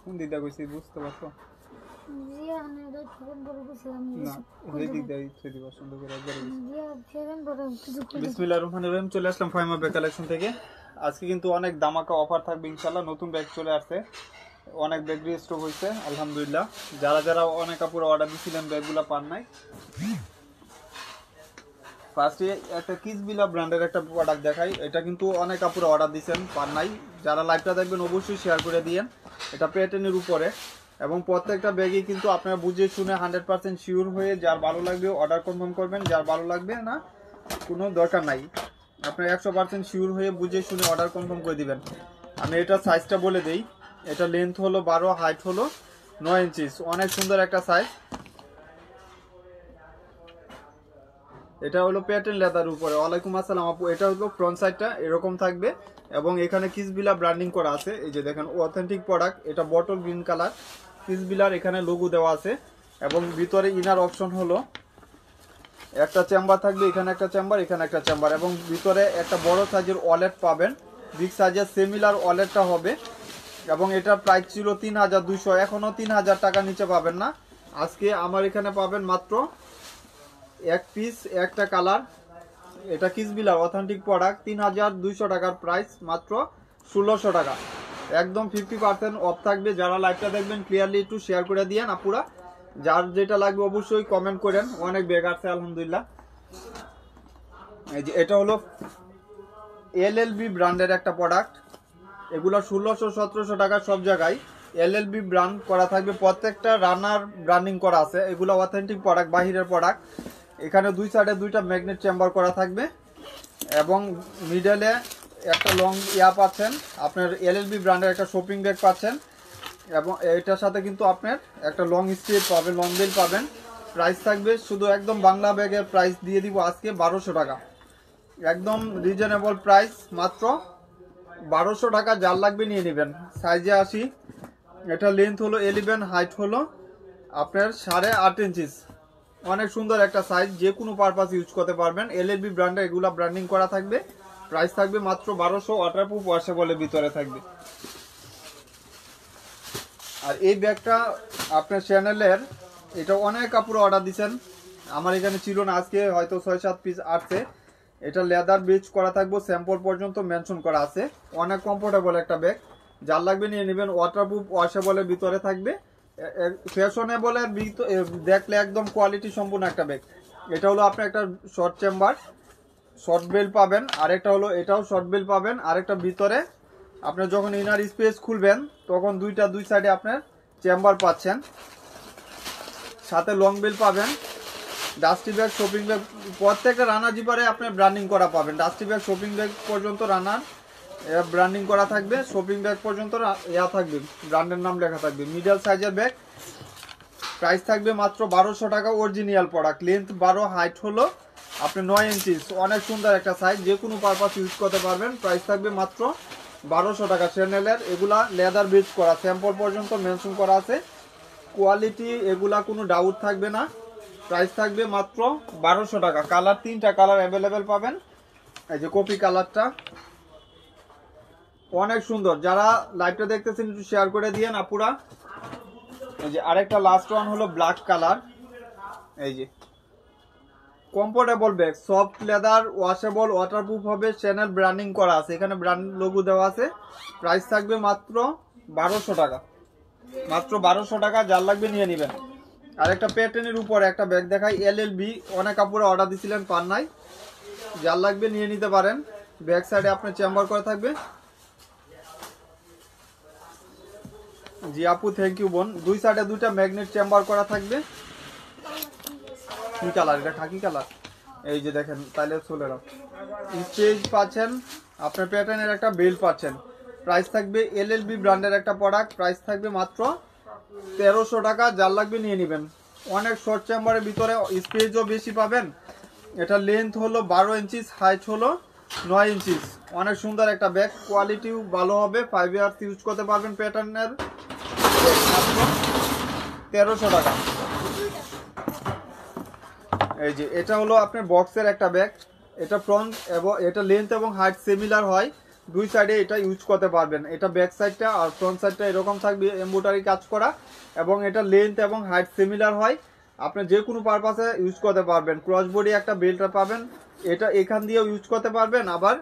কোন দিদা কইছি বুঝতে পারছো জি আমি এটা ফেরেন বড় কইছিলাম না এই দিক দিয়ে ইচ্ছে দিবা সুন্দর করে একবার জি ফেরেন বড় কিছু কই বিসমিল্লাহির রহমানির রহিম চলে আসলাম ফাইমা ব্যাগ কালেকশন থেকে আজকে কিন্তু অনেক দামাকা অফার থাকবে ইনশাআল্লাহ নতুন ব্যাগ চলে আসছে অনেক ব্যাগ রিস্টক হইছে আলহামদুলিল্লাহ যারা যারা অনেক কাপড় অর্ডার দিছিলেন ব্যাগগুলো পান নাই ফার্স্টে একটা কিসবিলা ব্র্যান্ডের একটা প্রোডাক্ট দেখাই এটা কিন্তু অনেক কাপড় অর্ডার দিয়েছেন পান নাই যারা লাইভটা দেখবেন অবশ্যই শেয়ার করে দিয়েন এটা প্যাটার্নের উপরে এবং প্রত্যেকটা ব্যাগই কিন্তু আপনারা বুঝে শুনে 100% শিওর হয়ে যার ভালো লাগবে অর্ডার কনফার্ম করবেন যার ভালো লাগবে না কোনো দরকার নাই আপনারা 100% শিওর হয়ে বুঝে শুনে অর্ডার কনফার্ম করে দিবেন আমি এটা সাইজটা বলে দেই এটা লেন্থ হলো 12 হাইট হলো 9 ইঞ্চি অনেক সুন্দর একটা সাইজ এটা হলো প্যাটার্ন লেদার উপরে ওয়ালাইকুম আসসালাম আপু এটা হলো ফ্রন্ট সাইডটা এরকম থাকবে এবং এখানে কিসবিলা ব্র্যান্ডিং করা আছে এই যে দেখেন অথেন্টিক প্রোডাক্ট এটা বটল গ্রিন কালার কিসবিলার এখানে লোগো দেওয়া আছে এবং ভিতরে ইনার অপশন হলো একটা চেম্বার থাকবে এখানে একটা চেম্বার এখানে একটা চেম্বার এবং ভিতরে একটা বড় সাইজের ওয়ালেট পাবেন বিগ সাইজের সিমিলার ওয়ালেটটা হবে এবং এটার প্রাইস ছিল 3200 এখনো 3000 টাকা নিচে পাবেন না আজকে আমার এখানে পাবেন মাত্র এক পিস একটা কালার এটা কিসবিলার অথেন্টিক প্রোডাক্ট 3200 টাকার প্রাইস মাত্র 1600 টাকা একদম 50% অফ থাকবে যারা লাইভটা দেখবেন ক্লিয়ারলি একটু শেয়ার করে দিয়েন আপুরা যার যেটা লাগবে অবশ্যই কমেন্ট করেন অনেক ব্যাগ আছে আলহামদুলিল্লাহ এই যে এটা হলো এলএলবি ব্র্যান্ডের একটা প্রোডাক্ট এগুলো 1600-1700 টাকা সব জায়গায় এলএলবি ব্র্যান্ড করা থাকবে প্রত্যেকটা রানার ব্র্যান্ডিং করা আছে এগুলো অথেন্টিক প্রোডাক্ট বাহিরের প্রোডাক্ট এখানে দুই সাইডে দুইটা ম্যাগনেট চেম্বার করা থাকবে এবং মিডলে একটা লং ইয়া পাচ্ছেন আপনার এলএলবি ব্র্যান্ডের একটা শপিং ব্যাগ পাচ্ছেন এবং এটার সাথে কিন্তু আপনার একটা লং স্ট্রিপ পাবেন লং বেল পাবেন প্রাইস থাকবে শুধু একদম বাংলা ব্যাগের প্রাইস দিয়ে দিব আজকে 1200 টাকা একদম রিজনেবল প্রাইস মাত্র 1200 টাকা যার লাগবে নিয়ে নেবেন সাইজে আসি এটা লেন্থ হলো 11 হাইট হলো আপনার 8.5 ইঞ্চি অনেক সুন্দর একটা সাইজ যে কোনো পারপাস ইউজ করতে পারবেন এলএলবি ব্র্যান্ডের এগুলা ব্র্যান্ডিং করা থাকবে প্রাইস থাকবে মাত্র 1200 ওয়াটারপ্রুফ ওয়াশেবলের ভিতরে থাকবে আর এই ব্যাগটা আপনার চ্যানেলের এটা অনেক কাপড় অর্ডার দিচ্ছেন আমার এখানে ছিল না আজকে হয়তো 6-7 পিস আসছে এটা লেদার বেজ করা থাকবে স্যাম্পল পর্যন্ত মেনশন করা আছে অনেক কমফোর্টেবল একটা ব্যাগ যার লাগবে নিয়ে নেবেন ওয়াটারপ্রুফ ওয়াশেবলের ভিতরে থাকবে ফ্যাশনেবলের দেখলে একদম কোয়ালিটি সম্পূর্ণ একটা ব্যাগ এটা হলো আপনার একটা শর্ট চেম্বার শর্ট বেল পাবেন আরেকটা হলো এটাও শর্ট বেল পাবেন আরেকটা ভিতরে আপনার যখন ইনার স্পেস খুলবেন তখন দুই সাইডে আপনার চেম্বার পাচ্ছেন সাথে লং বেল পাবেন ডাস্টি ব্যাগ শপিং ব্যাগ প্রত্যেকটা রানার জিপারে আপনার ব্র্যান্ডিং করা পাবেন ডাস্টি ব্যাগ শপিং ব্যাগ পর্যন্ত রানার ব্র্যান্ডিং করা থাকবে শপিং ব্যাগ পর্যন্ত ইয়া থাকবে ব্র্যান্ডের নাম লেখা থাকবে মিডল সাইজের ব্যাগ প্রাইস থাকবে মাত্র 1200 টাকা অরিজিনাল প্রোডাক্ট লেন্থ 12 হাইট হলো আপনি 9 ইঞ্চি অনেক সুন্দর একটা সাইজ যে কোনো পারপাস ইউজ করতে পারবেন প্রাইস থাকবে মাত্র 1200 টাকা চ্যানেলের এগুলা লেদার বেজ করা স্যাম্পল পর্যন্ত মেনশন করা আছে কোয়ালিটি এগুলা কোনো ডাউট থাকবে না প্রাইস থাকবে মাত্র 1200 টাকা কালার 3টা কালার অ্যাভেলেবেল পাবেন এই যে কপি কালারটা অনেক সুন্দর যারা লাইভটা দেখতেছেন একটু শেয়ার করে দিয়েন আপুরা এই যে আরেকটা লাস্ট ওয়ান হলো ব্ল্যাক কালার এই যে comfortable bag soft leather washable waterproof হবে চ্যানেল ব্র্যান্ডিং করা আছে এখানে ব্র্যান্ড লোগো দেওয়া আছে প্রাইস থাকবে মাত্র 1200 টাকা মাত্র 1200 টাকা যার লাগবে নিয়ে নেবেন আরেকটা প্যাটার্নের উপরে একটা ব্যাগ দেখাই এলএলবি অনেক কাপড়ে অর্ডার দিছিলেন পান নাই যার লাগবে নিয়ে নিতে পারেন ব্যাক সাইডে আপনার চেম্বার করা থাকবে জি আপু থ্যাংক ইউ বোন দুই সাইডে দুইটা ম্যাগনেট চেম্বার করা থাকবে কি কালার এটা খাকি কালার এই যে দেখেন তাইলে চলে রাখ স্টেজ পাচ্ছেন আপনার প্যাটার্নের একটা বেল্ট পাচ্ছেন প্রাইস থাকবে এলএলবি ব্র্যান্ডের একটা প্রোডাক্ট প্রাইস থাকবে মাত্র 1300 টাকা যার লাগবে নিয়ে নেবেন অনেক শর্ট চেম্বারের ভিতরে স্পেসও বেশি পাবেন এটা লেন্থ হলো 12 ইঞ্চি হাইট হলো 9 ইঞ্চি অনেক সুন্দর একটা ব্যাগ কোয়ালিটিও ভালো হবে 5 ইয়ার্স ইউজ করতে পারবেন প্যাটার্নের 1300 টাকা এই যে এটা হলো আপনার বক্সের একটা ব্যাগ এটা ফ্রন্ট এবং এটা লেন্থ এবং হাইট সিমিলার হয় দুই সাইডে এটা ইউজ করতে পারবেন। এটা ব্যাক সাইডটা আর ফ্রন্ট সাইডটা এরকম থাকবে এমব্রয়ডারি কাজ করা, এবং এটা লেন্থ এবং হাইট সিমিলার হয়। আপনি যে কোনো পারপাসে ইউজ করতে পারবেন। ক্রস বডি একটা বেল্ট পাবেন, এটা এখান দিয়েও ইউজ করতে পারবেন, আবার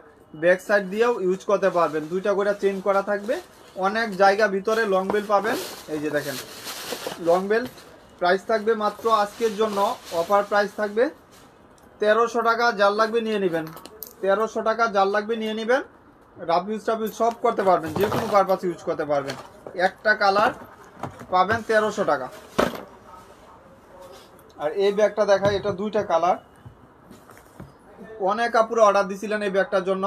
ব্যাক সাইড দিয়েও ইউজ করতে পারবেন। দুইটা করে চেইন করা থাকবে, অনেক জায়গা ভিতরে লং বেল্ট পাবেন। এই যে দেখেন লং বেল্ট। প্রাইস থাকবে মাত্র আজকের জন্য অফার প্রাইস থাকবে 1300 টাকা। যার লাগবে নিয়ে নেবেন, 1300 টাকা যার লাগবে নিয়ে নেবেন। রাফ ইউজ টাফ ইউজ সব করতে পারবেন, যে কোনো পারপাস ইউজ করতে পারবেন। একটা কালার পাবেন 1300 টাকা। আর এই ব্যাগটা দেখায়, এটা দুইটা কালার। অনেক আপুরে অর্ডার দিছিলেন এই ব্যাগটার জন্য।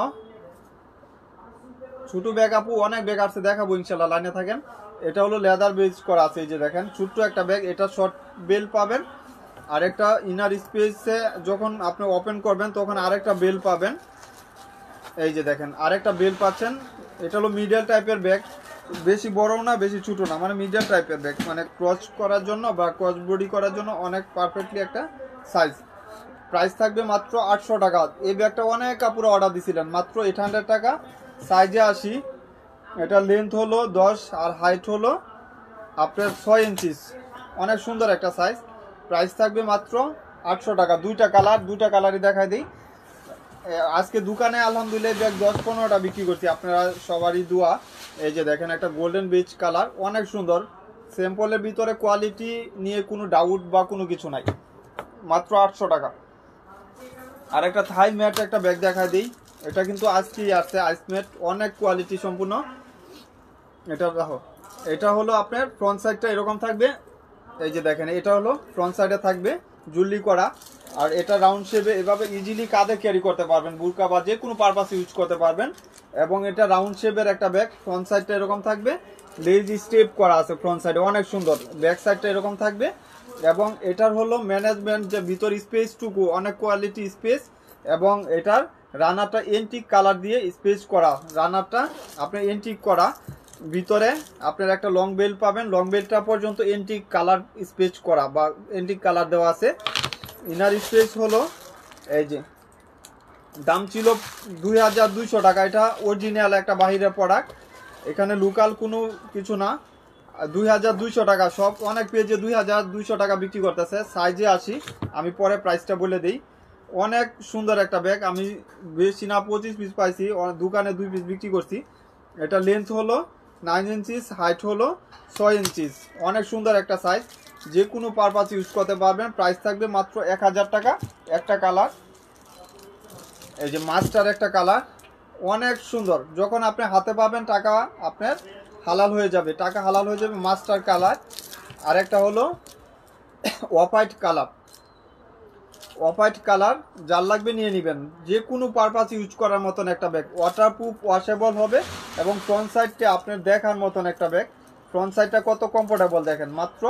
ছোট ব্যাগ আপু অনেক ব্যাগ আছে, দেখাবো ইনশাল্লাহ, লাইনে থাকেন। এটা হলো লেদার বেজ করা আছে, এই যে দেখেন ছোট্ট একটা ব্যাগ। এটা শর্ট বেল পাবেন, আর একটা ইনার স্পেসে যখন আপনি ওপেন করবেন তখন আরেকটা বেল পাবেন। এই যে দেখেন আরেকটা বেল পাচ্ছেন। এটা হলো মিডিয়াল টাইপের ব্যাগ, বেশি বড়ও না বেশি ছোটো না, মানে মিডিয়াল টাইপের ব্যাগ, মানে ক্রস করার জন্য বা ক্রস বডি করার জন্য অনেক পারফেক্টলি একটা সাইজ। প্রাইস থাকবে মাত্র 800 টাকা। এই ব্যাগটা অনেক কাপড়ে অর্ডার দিছিলেন, মাত্র 800 টাকা। সাইজে 80, এটা লেন্থ হলো 10 আর হাইট হলো আপনার 6 ইঞ্চি। অনেক সুন্দর একটা সাইজ। প্রাইস থাকবে মাত্র 800 টাকা। দুইটা কালারই দেখাই দিই। আজকে দোকানে আলহামদুলিল্লাহ ব্যাগ 10-15টা বিক্রি করছি, আপনারা সবারই দোয়া। এই যে দেখেন একটা গোল্ডেন বিচ কালার, অনেক সুন্দর। স্যাম্পলের ভিতরে কোয়ালিটি নিয়ে কোনো ডাউট বা কোনো কিছু নাই, মাত্র 800 টাকা। আর একটা থাই ম্যাট একটা ব্যাগ দেখাই দিই। এটা কিন্তু আজকেই আসছে, আইস ম্যাট, অনেক কোয়ালিটি সম্পূর্ণ। এটা দেখো, এটা হলো আপনার ফ্রন্ট সাইডটা এরকম থাকবে। এই যে দেখেন এটা হলো ফ্রন্ট সাইডে থাকবে জুলি করা, আর এটা রাউন্ড শেপে এভাবে ইজিলি কাঁধে ক্যারি করতে পারবেন, বুরকা বা যে কোনো পারপাসে ইউজ করতে পারবেন। এবং এটা রাউন্ড শেপের একটা ব্যাগ, ফ্রন্ট সাইডটা এরকম থাকবে, লেজ স্টেপ করা আছে ফ্রন্ট সাইডে, অনেক সুন্দর। ব্যাক সাইডটা এরকম থাকবে, এবং এটার হলো ম্যানেজমেন্ট যে ভিতর স্পেসটুকু অনেক কোয়ালিটি স্পেস, এবং এটার রানারটা এন্টিক কালার দিয়ে স্পেস করা। রানারটা আপনার এন্টিক করা, ভিতরে আপনার একটা লং বেল্ট পাবেন, লং বেল্টটা পর্যন্ত এন্টিক কালার স্পেচ করা বা এন্টিক কালার দেওয়া আছে। ইনার স্পেস হলো এই যে, দাম ছিল 2200 টাকা। এটা অরিজিনাল একটা বাহিরের প্রোডাক্ট, এখানে লোকাল কোনো কিছু না। 2200 টাকা। সব অনেক পেজে 2200 টাকা বিক্রি করতেছে। সাইজে 80, আমি পরে প্রাইসটা বলে দিই। অনেক সুন্দর একটা ব্যাগ, আমি বেশি না 25 পিস পাইছি, দোকানে 2 পিস বিক্রি করছি। এটা লেন্থ হলো 9 ইঞ্চিস, হাইট হলো 6 ইঞ্চিস। অনেক সুন্দর একটা সাইজ, যে কোনো পারপাস ইউজ করতে পারবেন। প্রাইস থাকবে মাত্র 1000 টাকা। একটা কালার, এই যে মাস্টার একটা কালার, অনেক সুন্দর। যখন আপনি হাতে পাবেন টাকা আপনার হালাল হয়ে যাবে, টাকা হালাল হয়ে যাবে। Master colour. আরেকটা হলো off white colour, off white colour. যার লাগবে নিয়ে নেবেন, যে কোনো পারপাস ইউজ করার মতন একটা ব্যাগ, ওয়াটারপ্রুফ, ওয়াশেবল হবে, এবং ফ্রন্ট সাইডটা আপনার দেখার মতন একটা ব্যাগ। ফ্রন্ট সাইডটা কত কমফোর্টেবল দেখেন, মাত্র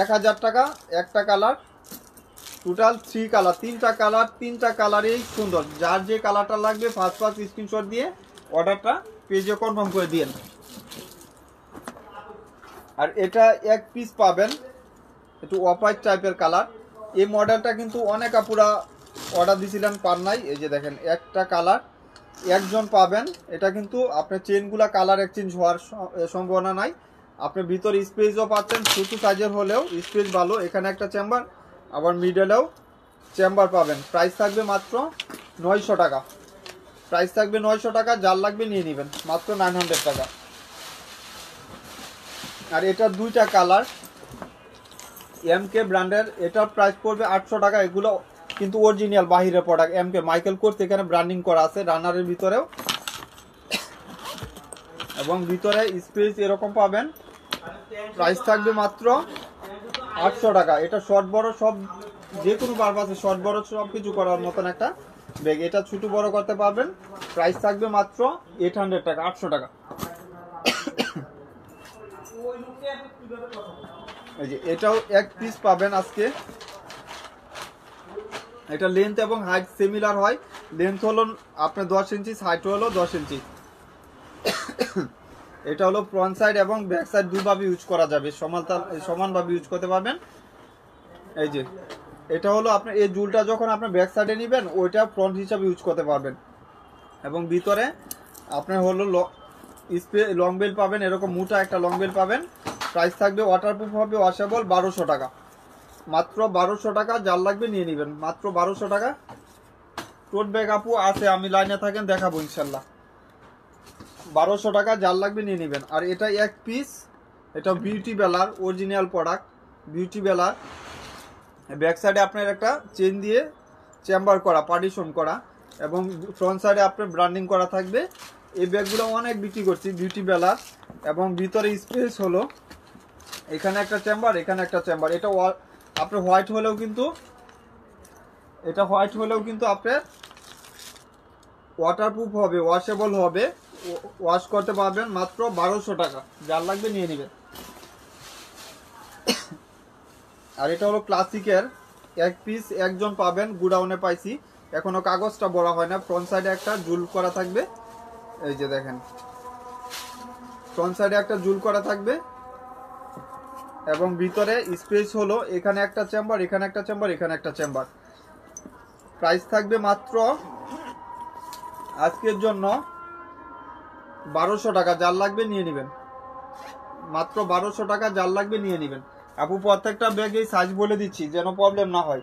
1000 টাকা। একটা কালার, টোটাল 3 কালার, 3টা কালার, 3টা কালারেই সুন্দর। যার যে কালারটা লাগবে ফার্স্ট স্ক্রিনশট দিয়ে অর্ডারটা পেজে কনফার্ম করে দিয়েন। আর এটা এক পিস পাবেন, একটু অফ হোয়াইট টাইপের কালার। এই মডেলটা কিন্তু অনেক আপুরা অর্ডার দিয়েছিলেন, পার নাই। এই যে দেখেন একটা কালার, একজন পাবেন। এটা কিন্তু আপনার চেনগুলা কালার এক্সচেঞ্জ হওয়ার সম্ভাবনা নাই। আপনি ভিতরে স্পেসও পাচ্ছেন, ছোটো সাইজের হলেও স্পেস ভালো। এখানে একটা চেম্বার, আবার মিডলেও চেম্বার পাবেন। প্রাইস থাকবে মাত্র 900 টাকা। প্রাইস থাকবে 900 টাকা। যার লাগবে নিয়ে নেবেন, মাত্র 900 টাকা। আর এটা দুইটা কালার, এমকে ব্র্যান্ডের, এটার প্রাইস পড়বে 800 টাকা। এগুলো কিন্তু অরিজিনাল বাহিরের প্রোডাক্ট, এমকে মাইকেল কোর্স, এখানে ব্র্যান্ডিং করা আছে রানারের ভিতরেও, এবং ভিতরে স্পেস এরকম পাবেন। প্রাইস থাকবে মাত্র 800 টাকা। এটা শর্ট বড় সব, যে কোনো পারপাসে শর্ট বড় সব কিছু করার মতন একটা ব্যাগ। এটা ছোট বড় করতে পারবেন। প্রাইস থাকবে মাত্র 800 টাকা, 800 টাকা। এই যে এটাও এক পিস পাবেন আজকে। এটা লেন্থ এবং হাইট সিমিলার হয়। লেন্থ হলো আপনার 10 ইঞ্চি, হাইট হলো 10 ইঞ্চি। এটা হলো ফ্রন্ট সাইড এবং ব্যাক সাইড দুইভাবে ইউজ করা যাবে, সমানভাবে ইউজ করতে পারবেন। এই যে এটা হলো আপনার এই জুলটা যখন আপনি ব্যাক সাইডে নেবেন, ওইটা ফ্রন্ট হিসাবে ইউজ করতে পারবেন। এবং ভিতরে আপনার হলো লং বেল পাবেন, এরকম মোটা একটা লং বেল পাবেন। প্রাইস থাকবে ওয়াটারপ্রুফ হবে, ওয়াশেবল, 1200 টাকা, মাত্র 1200 টাকা। যার লাগবে নিয়ে নেবেন, মাত্র 1200 টাকা। টোট ব্যাগ আপু আছে, আমি লাইনে থাকেন দেখাবো ইনশাল্লাহ। 1200 টাকা, যার লাগবে নিয়ে নেবেন। আর এটা এক পিস, এটা বিউটি বেলার অরিজিনাল প্রোডাক্ট, বিউটি বেলার। ব্যাক সাইডে আপনার একটা চেন দিয়ে চেম্বার করা, পার্টিশন করা, এবং ফ্রন্ট সাইডে আপনার ব্র্যান্ডিং করা থাকবে। এই ব্যাগগুলো অনেক বিক্রি করছি, বিউটি বেলার। এবং ভিতরে স্পেস হলো এখানে একটা চেম্বার, এখানে একটা চেম্বার। এটা আপনার হোয়াইট হলেও কিন্তু, এটা হোয়াইট হলেও কিন্তু আপনার ওয়াটারপ্রুফ হবে, ওয়াশেবল হবে, ওয়াশ করতে পারবেন। মাত্র 1200 টাকা, যার লাগবে নিয়ে নেবেন। আর এটা হলো ক্লাসিকের এক পিস, একজন পাবেন, গুডাউনে পাইছি, এখনো কাগজটা বড় হয় না। ফ্রন্ট সাইডে একটা জুল করা থাকবে, এই যে দেখেন, ফ্রন্ট সাইডে একটা জুল করা থাকবে। এবং ভিতরে স্পেস হলো এখানে একটা চেম্বার, এখানে একটা চেম্বার, এখানে একটা চেম্বার। প্রাইস থাকবে মাত্র আজকের জন্য 1200 টাকা, যার লাগবে নিয়ে নেবেন। মাত্র 1200 টাকা, যার লাগবে নিয়ে নেবেন। আপু প্রত্যেকটা ব্যাগে সাইজ বলে দিচ্ছি যেন প্রবলেম না হয়।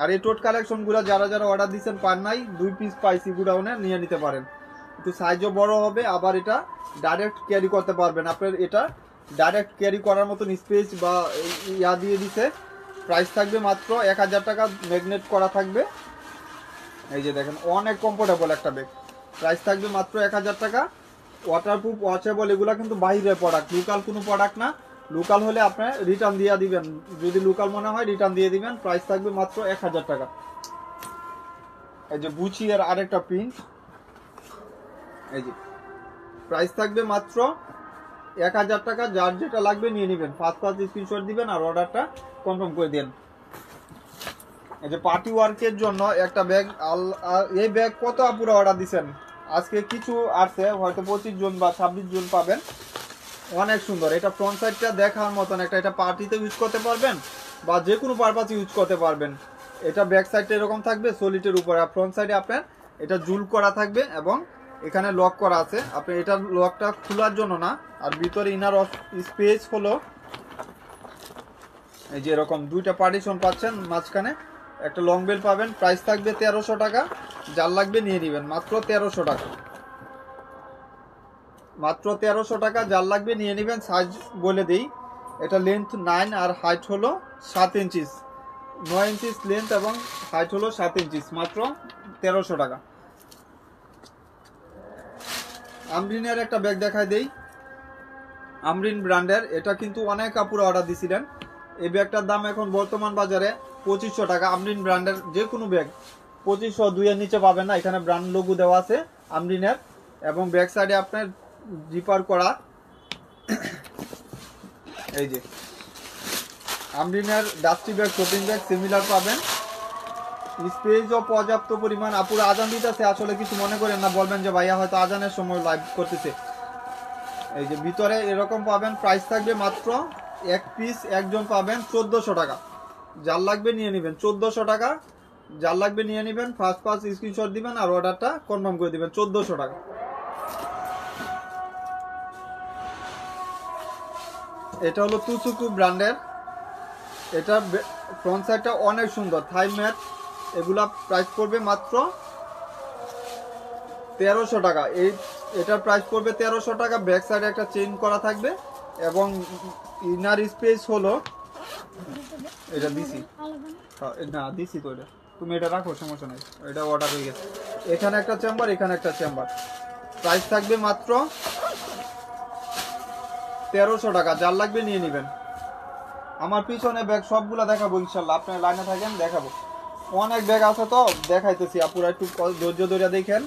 আর এই টোট কালেকশনগুলো যারা যারা অর্ডার দিচ্ছেন পান নাই, 2 পিস পাইছি, গুডাউনে নিয়ে নিতে পারেন। একটু সাইজও বড় হবে, আবার এটা ডাইরেক্ট ক্যারি করতে পারবেন। আপনার এটা ডাইরেক্ট ক্যারি করার মতন স্পেস বা ইয়া দিয়ে দিছে। প্রাইস থাকবে মাত্র 1000 টাকা, ম্যাগনেট করা থাকবে। এই যে দেখেন, অনেক কমফোর্টেবল একটা ব্যাগ। প্রাইস থাকবে মাত্র 1000 টাকা। ওয়াটারপ্রুফ, ওয়াশেবল, এগুলো কিন্তু বাইরের প্রোডাক্ট, লোকাল কোনো প্রোডাক্ট না। লোকাল হলে আপনি রিটার্ন দিয়ে দিবেন, যদি লোকাল মনে হয় রিটার্ন দিয়ে দিবেন। প্রাইস থাকবে মাত্র 1000 টাকা। এই যে বুচিয়ের আরেকটা প্রিন্ট, এই যে প্রাইস থাকবে মাত্র 1000 টাকা। যার যেটা লাগবে নিয়ে নেবেন, ফার্স্ট স্ক্রিনশট দিবেন আর অর্ডারটা কনফার্ম করে দেন। এই যে পার্টি ওয়ার্কের জন্য একটা ব্যাগ, এই ব্যাগ কত আপুরা অর্ডার দিচ্ছেন? আজকে কিছু আসছে, হয়তো 25 জন বা 26 জন পাবেন। অনেক সুন্দর, এটা ফ্রন্ট সাইডটা দেখার মতন একটা, এটা পার্টিতে ইউজ করতে পারবেন বা যে কোনো পারপাসে ইউজ করতে পারবেন। এটা ব্যাক সাইডটা এরকম থাকবে সলিটের উপরে, আর ফ্রন্ট সাইডে আপনার এটা জুল করা থাকবে এবং এখানে লক করা আছে। আপনি এটা লকটা খোলার জন্য না। আর ভিতরে ইনার স্পেস হলো এই যে এরকম দুইটা পার্টিশন পাচ্ছেন, মাঝখানে একটা লং বেল পাবেন। প্রাইস থাকবে 1300 টাকা, যার লাগবে নিয়ে নেবেন। মাত্র 1300 টাকা, মাত্র 1300 টাকা, যার লাগবে নিয়ে নেবেন। সাইজ বলে দেই, এটা লেন্থ 9 আর হাইট হলো 7 ইঞ্চিস, 9 ইঞ্চিস লেন্থ এবং হাইট হলো 7 ইঞ্চিস। মাত্র 1300 টাকা। আমরিনের একটা ব্যাগ দেখায় দেই, আমরিন ব্র্যান্ডের। এটা কিন্তু অনেক কাপড় অর্ডার দিছিলেন। এই ব্যাগটার দাম এখন বর্তমান বাজারে 2500 টাকা। আমরিন ব্র্যান্ডের যে কোনো ব্যাগ 2500, 2 এর নিচে পাবেন না। এখানে ব্র্যান্ড লোগো দেওয়া আছে আমরিনের, এবং ব্যাক সাইডে আপনার জিপার করা। এই যে আমরিনের dusty bag, shopping bag similar পাবেন। স্পেসও পর্যাপ্ত পরিমাণ। আপুরা আজান দিতেছে, আসলে কিছু মনে করেন না, বলবেন যে ভাইয়া হয়তো আজানের সময় লাইভ করতেছে। এই যে ভিতরে এরকম পাবেন। প্রাইস থাকবে মাত্র এক পিস, একজন পাবেন 1400 টাকা। যার লাগবে নিয়ে নেবেন, 1400 টাকা, যার লাগবে নিয়ে নেবেন। ফার্স্ট স্ক্রিনশট দিবেন আর অর্ডারটা কনফার্ম করে দিবেন। 1400 টাকা। এটা হলো তুসুকু ব্র্যান্ডের। এটা ফ্রন্ট সাইডটা অনেক সুন্দর, থাই ম্যাট। এগুলা প্রাইস পড়বে মাত্র 1300 টাকা। এটার প্রাইস পড়বে 1300 টাকা। ব্যাক সাইডে একটা চেইন করা থাকবে এবং ইনার স্পেস হলো এটা দিছি না, দিছি তো, এটা তুমি এটা রাখো, সমস্যা নাই, এটা অর্ডার হয়ে গেছে। এখানে একটা চেম্বার, এখানে একটা চেম্বার। প্রাইস থাকবে মাত্র 1300 টাকা, যার লাগবে নিয়ে নেবেন। আমার পিছনে ব্যাগ সবগুলা দেখাবো ইনশাল্লাহ, আপনার লাইনে থাকেন দেখাবো। অনেক ব্যাগ আছে তো দেখাইতেছি, আপুরা একটু ধৈর্য ধরে দেখেন।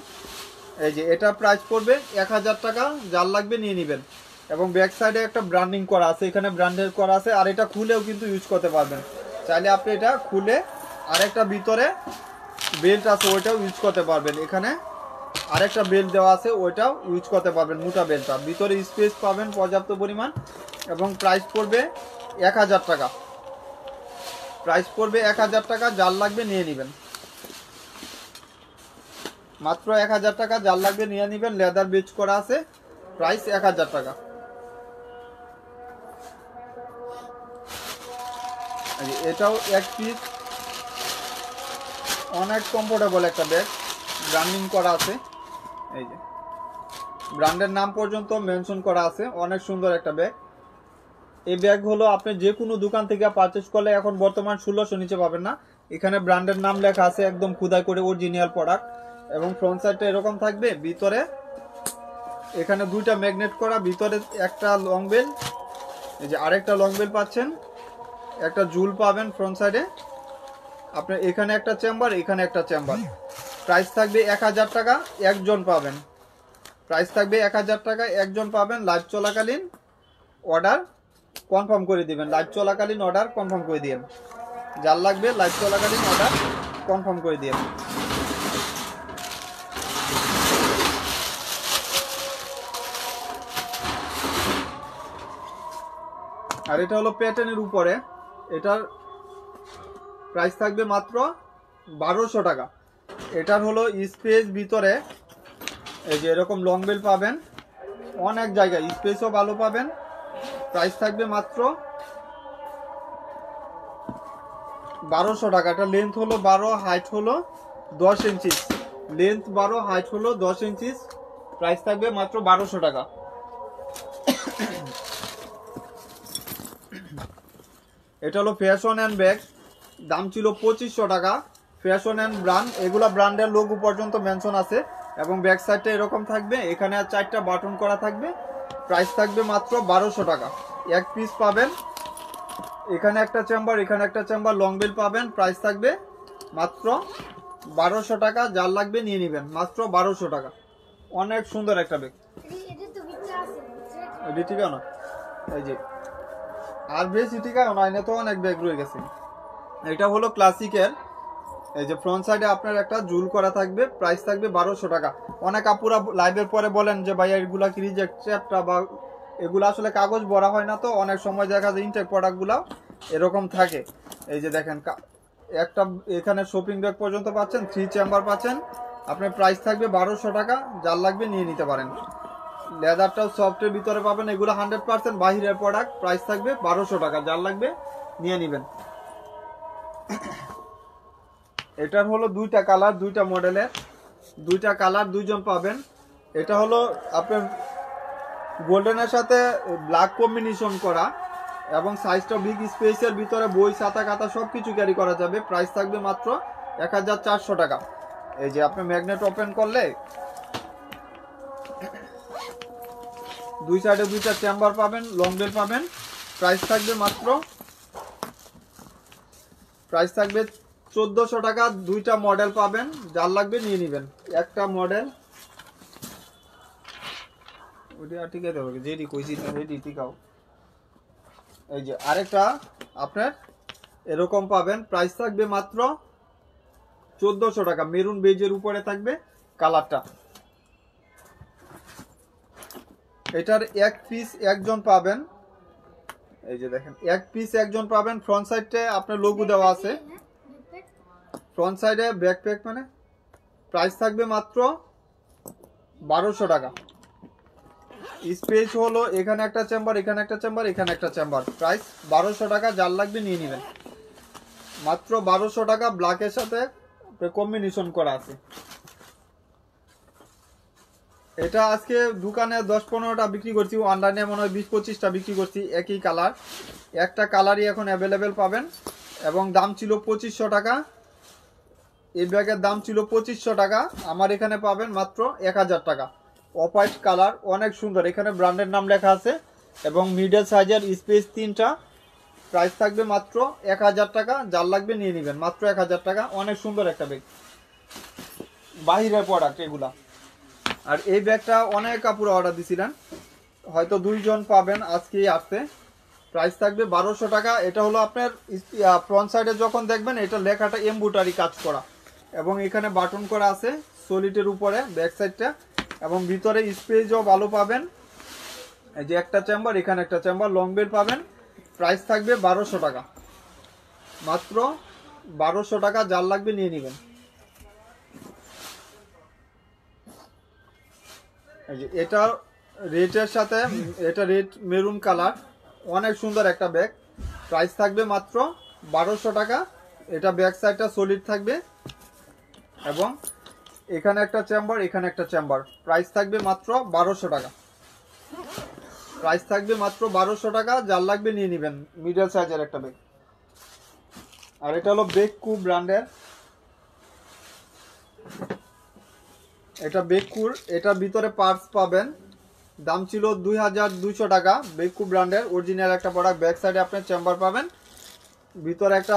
এই যে এটা প্রাইস পড়বে 1000 টাকা, যার লাগবে নিয়ে নেবেন। এবং ব্যাক সাইডে একটা ব্র্যান্ডিং করা আছে, এখানে ব্র্যান্ডের করা আছে। আর এটা খুলেও কিন্তু ইউজ করতে পারবেন, চাইলে আপনি এটা খুলে আরেকটা ভিতরে বেল্ট আছে ওইটাও ইউজ করতে পারবেন। এখানে আরেকটা বেল্ট দেওয়া আছে, ওইটাও ইউজ করতে পারবেন, মোটা বেল্টটা। ভিতরে স্পেস পাবেন পর্যাপ্ত পরিমাণ। এবং প্রাইস পড়বে 1000 টাকা, প্রাইস পড়বে 1000 টাকা, যার লাগবে নিয়ে নেবেন। মাত্র 1000 টাকা, যার লাগবে নিয়ে নেবেন। লেদার বেচ করা আছে, প্রাইস 1000 টাকা। এটাও এক পিস, অনেক কমফোর্টেবল একটা ব্যাগ, ব্র্যান্ডিং করা আছে। এই যে ব্র্যান্ডের নাম পর্যন্ত মেনশন করা আছে, অনেক সুন্দর একটা ব্যাগ। এই ব্যাগ হলো আপনি যে কোনো দোকান থেকে পারচেজ করলে এখন বর্তমান 1600 নিচে পাবেন না। এখানে ব্র্যান্ডের নাম লেখা আছে, একদম খোদাই করে অরিজিনাল প্রোডাক্ট। এবং ফ্রন্ট সাইডটা এরকম থাকবে, ভিতরে এখানে দুইটা ম্যাগনেট করা, ভিতরে একটা লং বেল, এই যে আরেকটা লং বেল পাচ্ছেন, একটা জুল পাবেন ফ্রন্ট সাইডে। আপনার এখানে একটা চেম্বার, এখানে একটা চেম্বার। প্রাইস থাকবে 1000 টাকা, একজন পাবেন। প্রাইস থাকবে 1000 টাকা, একজন পাবেন। লাইভ চলাকালীন অর্ডার কনফার্ম করে দিবেন, লাইভ চলাকালীন অর্ডার কনফার্ম করে দিবেন। যার লাগবে লাইভ চলাকালীন অর্ডার কনফার্ম করে দিবেন। আর এটা হলো প্যাটার্নের উপরে, এটার প্রাইস থাকবে মাত্র 1200 টাকা। এটার হলো স্পেস ভিতরে, এই যে এরকম লং বেল পাবেন, অনেক জায়গায় স্পেসও ভালো পাবেন। প্রাইস থাকবে মাত্র 1200 টাকা। এটা লেন্থ হলো 12, হাইট হলো 10 ইঞ্চি। লেন্থ 12, হাইট হলো 10 ইঞ্চি। প্রাইস থাকবে মাত্র 1200 টাকা। এটা হলো ফ্যাশন অ্যান্ড ব্যাগ, দাম ছিল 2500 টাকা। ফ্যাশন অ্যান্ড ব্র্যান্ড, এগুলা ব্র্যান্ডের লোগো পর্যন্ত মেনশন আছে। এবং ব্যাক সাইডটা এরকম থাকবে, এখানে আর 4টা বাটন করা থাকবে। প্রাইস থাকবে মাত্র 1200 টাকা। এক পিস পাবেন, এখানে একটা চেম্বার, এখানে একটা চেম্বার, লং বেল পাবেন। প্রাইস থাকবে মাত্র 1200 টাকা, যার লাগবে নিয়ে নেবেন, মাত্র 1200 টাকা। অনেক সুন্দর একটা ব্যাগ। এটি ঠিক না, এই যে আর বেশি ঠিক আছে, তো অনেক ব্যাগ রয়ে গেছে। এটা হলো ক্লাসিকের, এই যে ফ্রন্ট সাইডে আপনার একটা জুল করা থাকবে। প্রাইস থাকবে 1200 টাকা। অনেক আপুরা লাইভের পরে বলেন যে ভাইয়া এগুলা কি রিজেক্ট চ্যাপ্টা, বা এগুলো আসলে কাগজ ভরা হয় না, তো অনেক সময় দেখা যায় ইনটেক প্রোডাক্টগুলো এরকম থাকে। এই যে দেখেন একটা এখানে শপিং ব্যাগ পর্যন্ত পাচ্ছেন, 3 চেম্বার পাচ্ছেন। আপনার প্রাইস থাকবে 1200 টাকা, যার লাগবে নিয়ে নিতে পারেন। লেদারটাও সফটের ভিতরে পাবেন, এগুলো 100% বাহিরের প্রোডাক্ট। প্রাইস থাকবে 1200 টাকা, যার লাগবে নিয়ে নেবেন। এটার হলো দুইটা কালার, দুইটা মডেলের, দুইটা কালার, দুইজন পাবেন। এটা হলো আপনার গোল্ডেনের সাথে ব্ল্যাক কম্বিনেশন করা, এবং সাইজটা বিগ, স্পেসের ভিতরে বই, ছাতা, খাতা সবকিছু ক্যারি করা যাবে। প্রাইস থাকবে মাত্র 1400 টাকা। এই যে আপনি ম্যাগনেট ওপেন করলে দুই সাইডে দুইটা চেম্বার পাবেন, লং বেল পাবেন। প্রাইস থাকবে মাত্র 1400 টাকা। দুইটা মডেল পাবেন, যার লাগবে নিয়ে নেবেন। একটা মডেল এই যে আরেকটা আপনার এরকম পাবেন। প্রাইস থাকবে মাত্র 1400 টাকা। মেরুন বেজের উপরে থাকবে কালারটা। এটার এক পিস একজন পাবেন, এই যে দেখেন এক পিস একজন পাবেন। ফ্রন্ট সাইডে আপনার লোগো দেওয়া আছে, ফ্রন্ট সাইডে ব্যাকপ্যাক মানে। প্রাইস থাকবে মাত্র 1200 টাকা। স্পেস হলো এখানে একটা চেম্বার, এখানে একটা চেম্বার, এখানে একটা চেম্বার। প্রাইস 1200 টাকা, যার লাগবে নিয়ে নেবেন, মাত্র 1200 টাকা। ব্ল্যাকের সাথে কম্বিনেশন করা আছে। এটা আজকে দোকানে 10-15টা বিক্রি করছি, অনলাইনে মনে হয় 20-25টা বিক্রি করছি। একই কালার, একটা কালারই এখন অ্যাভেলেবেল পাবেন। এবং দাম ছিল 2500 টাকা। এই ব্যাগের দাম ছিল 2500 টাকা, আমার এখানে পাবেন মাত্র 1000 টাকা। অফ হোয়াইট কালার, অনেক সুন্দর। এখানে ব্র্যান্ডের নাম লেখা আছে, এবং মিডল সাইজের, স্পেস 3টা। প্রাইস থাকবে মাত্র 1000 টাকা, যার লাগবে নিয়ে নেবেন, মাত্র 1000 টাকা। অনেক সুন্দর একটা ব্যাগ, বাহিরের প্রোডাক্ট এগুলা। আর এই ব্যাগটা অনেক কাপড় অর্ডার দিছিলেন, হয়তো 2 জন পাবেন আজকেই আসতে। প্রাইস থাকবে 1200 টাকা। এটা হলো আপনার ফ্রন্ট সাইডে যখন দেখবেন, এটা লেখাটা এমব্রয়ডারি কাজ করা, এবং এখানে বাটন করা আছে সলিডের উপরে ব্যাক সাইডটা। এবং ভিতরে স্পেসও ভালো পাবেন। এই যে একটা চেম্বার, এখানে একটা চেম্বার, লং বেল পাবেন। প্রাইস থাকবে 1200 টাকা, মাত্র 1200 টাকা, যার লাগবে নিয়ে নেবেন। এই যে এটা রেটের সাথে এটা রেড মেরুন কালার, অনেক সুন্দর একটা ব্যাগ। প্রাইস থাকবে মাত্র 1200 টাকা। এটা ব্যাক সাইডটা সলিড থাকবে এবং এখানে একটা চেম্বার, এখানে একটা চেম্বার। প্রাইস থাকবে মাত্র 1200 টাকা। প্রাইস থাকবে মাত্র 1200 টাকা। যার লাগবে নিয়ে নেবেন, মিডল সাইজের একটা ব্যাগ। আর এটা হলো বেককু ব্র্যান্ডের, এটা বেককুর। এটার ভিতরে পার্টস পাবেন, দাম ছিল 2200 টাকা। বেককু ব্র্যান্ডের অরিজিনাল একটা প্রোডাক্ট। ব্যাক সাইডে আপনার চেম্বার পাবেন, ভিতরে একটা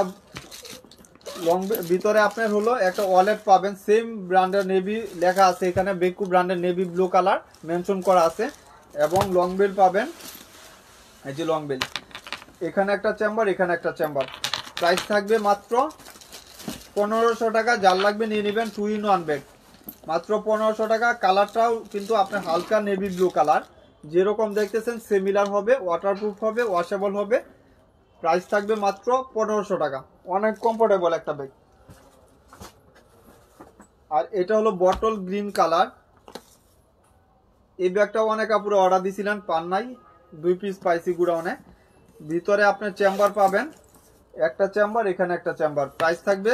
ভিতরে আপনার হলো একটা ওয়ালেট পাবেন, সেম ব্র্যান্ডের নেভি লেখা আছে এখানে, বেককু ব্র্যান্ডের নেভি ব্লু কালার মেনশন করা আছে। এবং লং বেল পাবেন, এই যে লং বেল, এখানে একটা চেম্বার, এখানে একটা চেম্বার। প্রাইস থাকবে মাত্র 1500 টাকা। যার লাগবে নিয়ে নেবেন 2 in 1 ব্যাগ, মাত্র 1500 টাকা। কালারটাও কিন্তু আপনার হালকা নেভি ব্লু কালার, যেরকম দেখতেছেন সিমিলার হবে, ওয়াটারপ্রুফ হবে, ওয়াশেবল হবে। প্রাইস থাকবে মাত্র 1500 টাকা। অনেক কমফোর্টেবল একটা ব্যাগ। আর এটা হলো বটল গ্রিন কালার। এই ব্যাগটা অনেক আপুরে অর্ডার দিছিলেন, পান নাই, 2 পিস পাইছি গুড়াউনে। ভিতরে আপনার চেম্বার পাবেন, একটা চেম্বার, এখানে একটা চেম্বার। প্রাইস থাকবে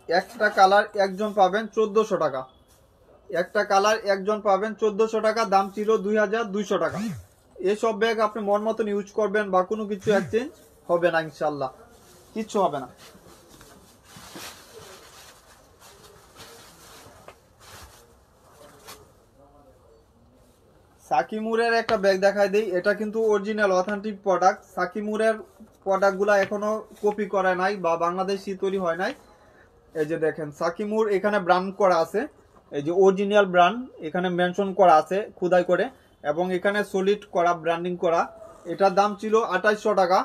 একটা কালার একজন পাবেন 1400 টাকা। একটা কালার একজন পাবেন 1400 টাকা। দাম ছিল 2200 টাকা। এসব ব্যাগ আপনি মন মতন ইউজ করবেন, বা কোনো কিছু এক্সচেঞ্জ হবে না, ইনশাল্লাহ কিচ্ছু হবে না। সাকিমুরের একটা ব্যাগ দেখাই দেই। এটা কিন্তু অরিজিনাল অথেন্টিক প্রোডাক্ট। সাকিমুরের প্রোডাক্টগুলো এখনো কপি করা নাই বা বাংলাদেশি তৈরি হয় নাই। এই যে দেখেন সাকিমুর এখানে ব্র্যান্ড করা আছে, এই যে অরিজিনাল ব্র্যান্ড এখানে মেনশন করা আছে খোদাই করে, এবং এখানে সলিড করা ব্র্যান্ডিং করা। এটার দাম ছিল 2800 টাকা।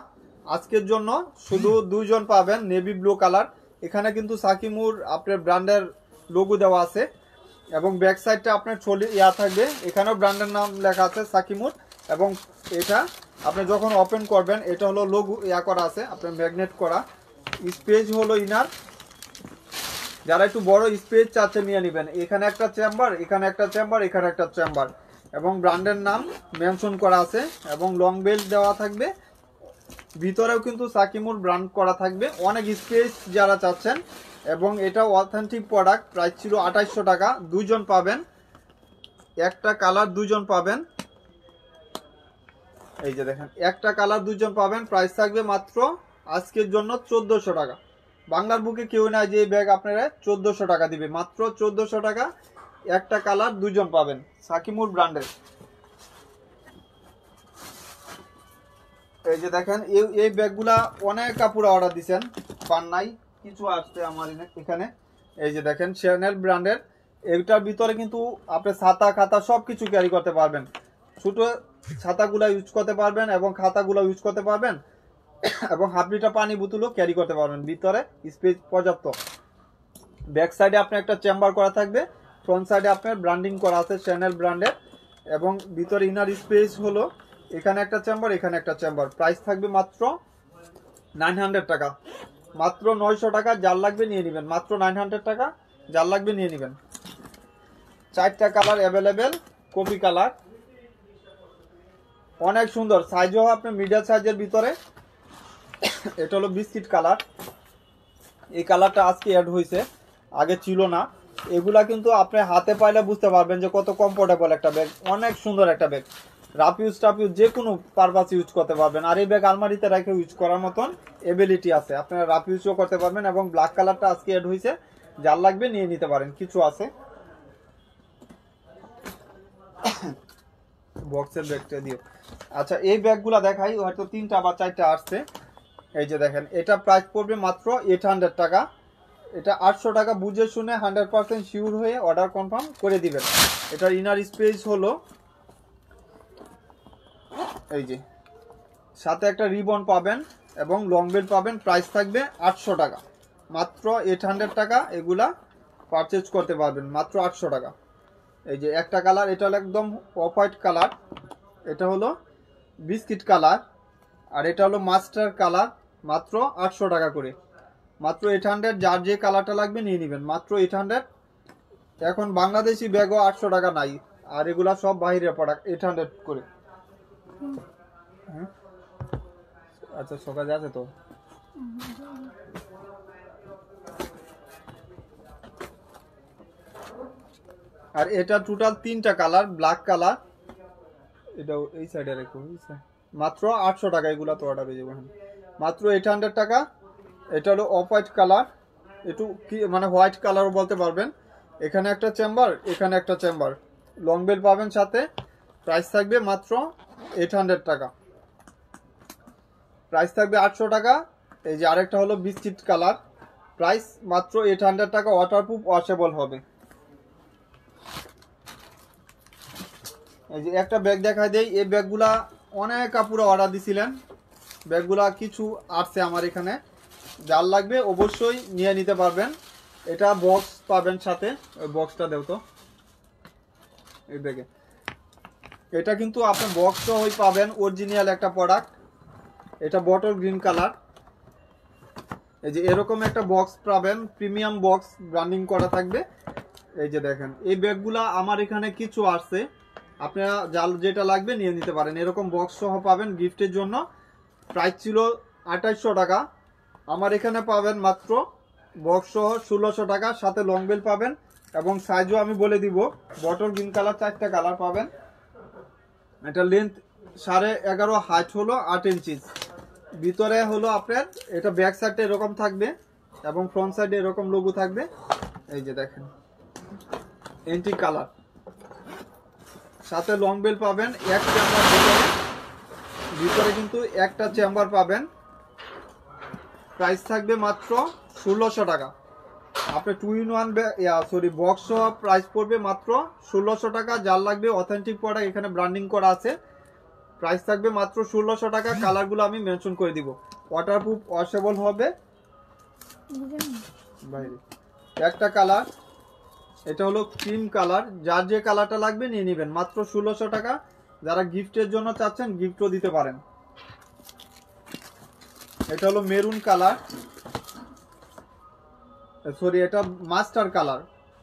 আজকের জন্য শুধু 2 জন পাবেন, নেভি ব্লু কালার। এখানে কিন্তু সাকিমুর আপনার ব্র্যান্ডের লোগো দেওয়া আছে, এবং ব্যাক সাইডটা আপনার ছড়ি থাকবে, এখানেও ব্র্যান্ডের নাম লেখা আছে সাকিমুর। এবং এটা আপনি যখন ওপেন করবেন, এটা হলো লোগো করা আছে আপনার ম্যাগনেট করা। স্পেস হলো ইনার, যারা একটু বড় স্পেস চাচ্ছে নিয়ে নেবেন। এখানে একটা চেম্বার, এখানে একটা চেম্বার, এখানে একটা চেম্বার, এবং ব্র্যান্ডের নাম মেনশন করা আছে, এবং লং বেল্ট দেওয়া থাকবে। ভিতরেও কিন্তু সাকিমুর ব্র্যান্ড করা থাকবে। অনেক স্পেস যারা চাচ্ছেন, এবং এটা অথেন্টিক প্রোডাক্ট। প্রাইস ছিল 2800 টাকা। 2 জন পাবেন, একটা কালার 2 জন পাবেন। এই যে দেখেন একটা কালার 2 জন পাবেন। প্রাইস থাকবে মাত্র আজকের জন্য 1400 টাকা। বাংলার বুকে কেউ নাই যে এই ব্যাগ আপনারা 1400 টাকা দিবে, মাত্র 1400 টাকা। একটা কালার 2 জন পাবেন, সাকিমুর ব্র্যান্ডের। এই যে দেখেন এই ব্যাগগুলা অনেক কাপড় অর্ডার দিচ্ছেন, পান নাই, কিছু আসছে আমার এখানে। এই যে দেখেন চ্যানেল ব্র্যান্ডের। এটার ভিতরে কিন্তু আপনি ছাতা খাতা সবকিছু ক্যারি করতে পারবেন। ছোট ছাতাগুলা ইউজ করতে পারবেন, এবং খাতাগুলো ইউজ করতে পারবেন, এবং হাফ লিটার পানি বোতলও ক্যারি করতে পারবেন। ভিতরে স্পেস পর্যাপ্ত। ব্যাক সাইডে আপনার একটা চেম্বার করা থাকবে, ফ্রন্ট সাইডে আপনার ব্র্যান্ডিং করা আছে চ্যানেল ব্র্যান্ডের, এবং ভিতরে ইনার স্পেস হলো এখানে একটা চেম্বার, এখানে একটা চেম্বার। প্রাইস থাকবে মাত্র 900 টাকা, মাত্র 900 টাকা। যার লাগবে নিয়ে নেবেন, মাত্র 900 টাকা। যার লাগবে নিয়ে নেবেন। 4টা কালার অ্যাভেলেবেল, কপি কালার, অনেক সুন্দর। সাইজও আপনার মিডিয়াম সাইজের ভিতরে। এটা হলো বিস্কিট কালার। এই কালারটা আজকে অ্যাড হয়েছে, আগে ছিল না। এগুলা কিন্তু আপনি হাতে পাইলে বুঝতে পারবেন যে কত কমফোর্টেবল একটা ব্যাগ। অনেক সুন্দর একটা bag, rough use tough use যে কোনো পারপাস ইউজ করতে পারবেন। আর এই ব্যাগ আলমারিতে রেখে ইউজ করার মতন এবিলিটি আছে, আপনারা রাফ ইউজও করতে পারবেন। এবং ব্ল্যাক কালারটা আজকে অ্যাড হয়েছে, যার লাগবে নিয়ে নিতে পারেন, কিছু আছে। বক্সের ব্যাগটা দিও। আচ্ছা এই ব্যাগগুলা দেখাই, হয়তো 3টা বা 4টা আসছে। এই যে দেখেন এটা প্রাইস পড়বে মাত্র 800 টাকা। এটা 800 টাকা বুঝে শুনে 100% শিওর হয়ে অর্ডার কনফার্ম করে দিবেন। এটার ইনার স্পেস হলো এই যে, সাথে একটা রিবন পাবেন এবং লং বেল্ট পাবেন। প্রাইস থাকবে 800 টাকা, মাত্র 800 টাকা। এগুলা পারচেজ করতে পারবেন মাত্র 800 টাকা। এই যে একটা কালার, এটা হলো একদম অফ হোয়াইট কালার, এটা হলো বিস্কিট কালার, আর এটা হলো মাস্টার কালার। মাত্র 800 টাকা করে, মাত্র 800। যার যে কালারটা লাগবে নিয়ে নেবেন, মাত্র 800। এখন বাংলাদেশি ব্যাগও 800 টাকা নাই, আর এগুলা সব বাইরের প্রোডাক্ট 800 করে। হ্যাঁ আচ্ছা সকালে আছে তো। আর এটা টোটাল 3টা কালার, ব্ল্যাক কালার, এটাও এই সাইডে রেখো, মাত্র 800 টাকা। এগুলা তো অর্ডার হয়ে যাবে মাত্র 800 টাকা। এটা হলো অফ হোয়াইট কালার, একটু কি মানে হোয়াইট কালারও বলতে পারবেন। এখানে একটা চেম্বার, এখানে একটা চেম্বার, লং বেল পাবেন সাথে। প্রাইস থাকবে মাত্র 800 টাকা, প্রাইস থাকবে 800 টাকা। এই যে আরেকটা হলো বিস্কিট কালার, প্রাইস মাত্র 800 টাকা, ওয়াটারপ্রুফ ওয়াশেবল হবে। এই যে একটা ব্যাগ দেখাই দেই, এই ব্যাগগুলা অনেক কাপড় অর্ডার দিছিলেন, ব্যাগগুলা কিছু আসছে আমার এখানে, যার লাগবে অবশ্যই নিয়ে নিতে পারবেন। এটা বক্স পাবেন সাথে, ওই বক্সটা দেও তো এই ব্যাগে। এটা কিন্তু আপনি বক্স সহই পাবেন, অরিজিনাল একটা প্রোডাক্ট। এটা বটল গ্রিন কালার। এই যে এরকম একটা বক্স পাবেন, প্রিমিয়াম বক্স, ব্র্যান্ডিং করা থাকবে। এই যে দেখেন এই ব্যাগগুলা আমার এখানে কিছু আসছে, আপনারা যার যেটা লাগবে নিয়ে নিতে পারেন। এরকম বক্স সহ পাবেন গিফটের জন্য। প্রাইস ছিল 2800 টাকা, আমার এখানে পাবেন মাত্র বক্স সহ 1600 টাকা, সাথে লং বেল পাবেন। এবং সাইজও আমি বলে দিব, বটল গ্রিন কালার 4টা কালার পাবেন। এটা লেন্থ 11.5, হাইট হলো 8 ইঞ্চি। ভিতরে হলো আপনার এটা ব্যাক সাইডটা এরকম থাকবে এবং ফ্রন্ট সাইডে এরকম লোগো থাকবে। এই যে দেখেন এন্টি কালার, সাথে লং বেল পাবেন, এক চেম্বার ভিতরে কিন্তু একটা চেম্বার পাবেন। প্রাইস থাকবে মাত্র 1600 টাকা। আপনি 2-in-1 বক্স সহ প্রাইস পড়বে মাত্র 1600 টাকা। যার লাগবে অথেন্টিক প্রোডাক্ট, এখানে ব্র্যান্ডিং করা আছে। প্রাইস থাকবে মাত্র 1600 টাকা। কালারগুলো আমি মেনশন করে দিব, ওয়াটারপ্রুফ ওয়াশেবল হবে। বাইরে একটা কালার, এটা হলো ক্রিম কালার, যার যে কালারটা লাগবে নিয়ে নেবেন, মাত্র 1600 টাকা। যারা গিফটের জন্য চাচ্ছেন গিফটও দিতে পারেন। এটা হলো মেরুন কালার, সরি এটা মাস্টার কালার।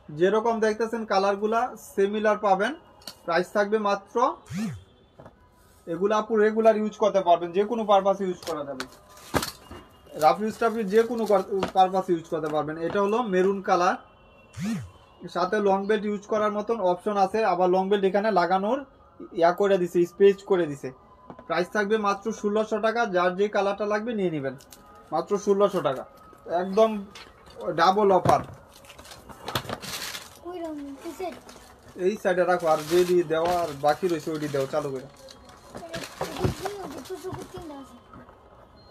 যেরকম দেখতেছেন কালারগুলা সিমিলার পাবেন। প্রাইস থাকবে মাত্র, এগুলো আপু রেগুলার ইউজ করতে পারবেন, যে কোনো পারপাসে ইউজ করা যাবে, রাফ ইউজ টাফ যে কোনো পারপাসে ইউজ করতে পারবেন। এটা হলো মেরুন কালার, সাথে লং বেল্ট ইউজ করার মতন অপশন আছে, আবার লং বেল্ট এখানে লাগানোর করে দিছে, স্পেস করে দিছে। প্রাইস থাকবে মাত্র 1600 টাকা। যার যে কালারটা লাগবে নিয়ে নেবেন, মাত্র 1600 টাকা, একদম ডাবল অফার। এই সাইডে রাখো, আর যেদি দেওয়া আর বাকি রয়েছে ওইটি দেও, চালু করে।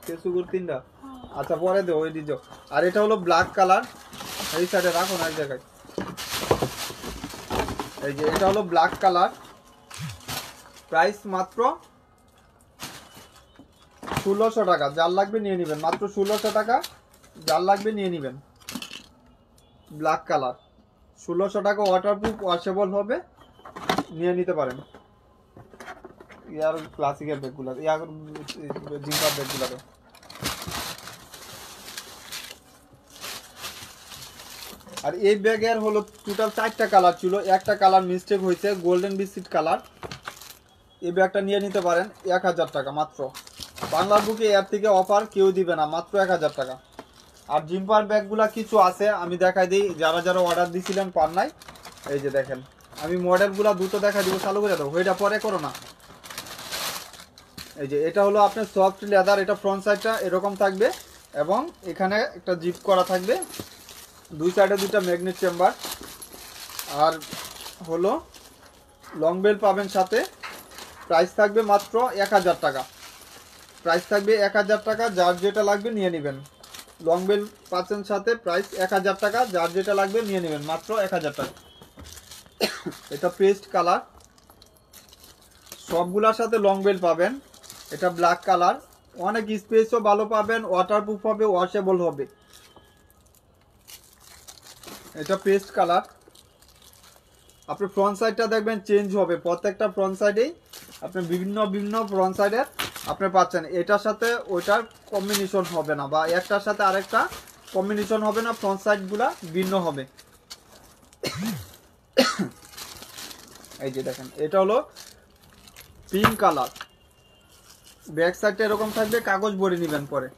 কেসুগুর 3টা, আচ্ছা পরে দেও, ওইটি দেও। আর এটা হলো ব্ল্যাক কালার, এই সাইডে রাখো না এক জায়গায়। এই যে এটা হলো ব্ল্যাক কালার, প্রাইস মাত্র 1600 টাকা। যার লাগবে নিয়ে নেবেন, মাত্র 1600 টাকা। যার লাগবে নিয়ে নেবেন, ব্ল্যাক কালার 1600 টাকা, ওয়াটারপ্রুফ ওয়াশেবল হবে, নিয়ে নিতে পারেন। ইয়ার ক্লাসিকের ব্যাগগুলো, ইয়ার জিঙ্কার ব্যাগগুলো। আর এই ব্যাগের হলো টোটাল 4টা কালার ছিল, একটা কালার মিস্টেক হয়েছে, গোল্ডেন বিস্কিট কালার। এই ব্যাগটা নিয়ে নিতে পারেন 1000 টাকা মাত্র। বাংলার বুকে এর থেকে অফার কেউ দিবে না, মাত্র 1000 টাকা। আর জিম্পার ব্যাগগুলা কিছু আছে, আমি দেখাই দিই, যারা যারা অর্ডার দিছিলেন পান নাই। এই যে দেখেন, আমি মডেলগুলা দুটো দেখা দিব, চালু করে দাও, ওইটা পরে করো না। এই যে এটা হলো আপনার সফট লেদার, এটা ফ্রন্ট সাইডটা এরকম থাকবে এবং এখানে একটা জিপ করা থাকবে, দুই সাইডে দুইটা ম্যাগনেট চেম্বার। আর হলো লং বেল পাবেন সাথে। প্রাইস থাকবে মাত্র 1000 টাকা, প্রাইস থাকবে 1000 টাকা। যার যেটা লাগবে নিয়ে নেবেন, লং বেল পাচ্ছেন সাথে, প্রাইস 1000 টাকা। যার যেটা লাগবে নিয়ে নেবেন, মাত্র 1000 টাকা। এটা পেস্ট কালার, সবগুলার সাথে লং বেল পাবেন। এটা ব্ল্যাক কালার, অনেক স্পেসও ভালো পাবেন, ওয়াটারপ্রুফ হবে, ওয়াশেবল হবে। এটা পেস্ট কালার, আপনি ফ্রন্ট সাইডটা দেখবেন চেঞ্জ হবে, প্রত্যেকটা ফ্রন্ট সাইডেই আপনি বিভিন্ন বিভিন্ন ফ্রন্ট সাইডের আপনি পাচ্ছেন। এটার সাথে ওইটার কম্বিনেশন হবে না, বা একটার সাথে আরেকটা কম্বিনেশন হবে না, ফ্রন্ট সাইডগুলা ভিন্ন হবে। এই যে দেখেন এটা হলো পিঙ্ক কালার, ব্যাক সাইডটা এরকম থাকবে, কাগজ ভরে নেবেন পরে।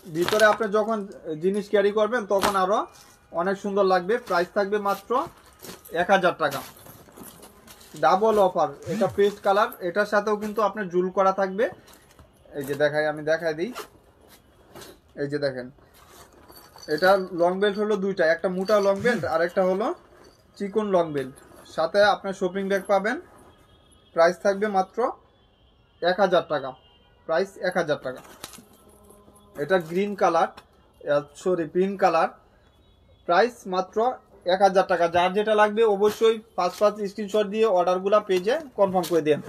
ভিতরে আপনি যখন জিনিস ক্যারি করবেন তখন আরো অনেক সুন্দর লাগবে। প্রাইস থাকবে মাত্র 1000 টাকা, ডাবল অফার। এটা পেস্ট কালার, এটার সাথেও কিন্তু আপনার জুল করা থাকবে। এই যে আমি দেখাই দিই। এই যে দেখেন এটা লং বেল্ট হলো দুইটা, একটা মোটা লং বেল্ট আর একটা হলো চিকন লং বেল্ট। সাথে আপনার শপিং ব্যাগ পাবেন। প্রাইস থাকবে মাত্র 1000 টাকা, প্রাইস 1000 টাকা। এটা green colour, sorry pink colour, price মাত্র 1000 টাকা। যার যেটা লাগবে অবশ্যই 5 স্ক্রিনশট দিয়ে অর্ডারগুলো পেজে কনফার্ম করে দেন।